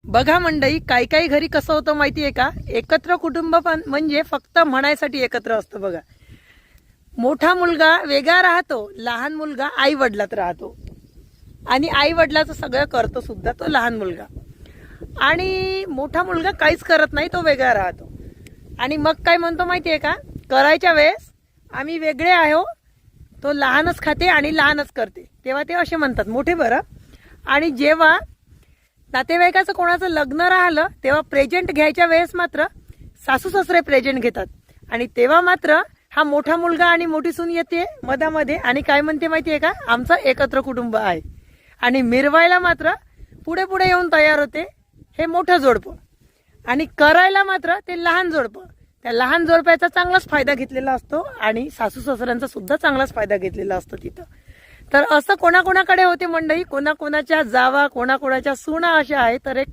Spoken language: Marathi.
बघा मंडळी, काही काही घरी कसं होतं माहितीये का, एकत्र कुटुंब पण म्हणजे फक्त म्हणायसाठी एकत्र असतं. बघा, मोठा मुलगा वेगळा राहतो, लहान मुलगा आई वडिलात राहतो आणि आई वडिलाचं सगळं करतो सुद्धा तो लहान मुलगा. आणि मोठा मुलगा काहीच करत नाही, तो वेगळा राहतो. आणि मग काय म्हणतो माहितीये का, करायच्या वेळेस आम्ही वेगळे आहो, तो लहानच खाते आणि लहानच करते, तेव्हा ते असे म्हणतात मोठे बरं. आणि जेव्हा नातेवाईकाचं कोणाचं लग्न राहिलं तेव्हा प्रेझेंट घ्यायच्या वेळेस मात्र सासू सासरे प्रेझेंट घेतात. आणि तेव्हा मात्र हा मोठा मुलगा आणि मोठी सून येते मधामध्ये आणि काय म्हणते माहितीये का, आमचं एकत्र कुटुंब आहे. आणि मिरवायला मात्र पुढे पुढे येऊन तयार होते हे मोठं जोडपं, आणि करायला मात्र ते लहान जोडपं. त्या लहान जोडप्याचा चांगलाच फायदा घेतलेला असतो आणि सासू सासऱ्यांचा सुद्धा चांगलाच फायदा घेतलेला असतो तिथं. तर असं कोणाकोणाकडे होते मंडळी, कोणाकोणाच्या जावा कोणाकोणाच्या सुना अशा आहे. तर एक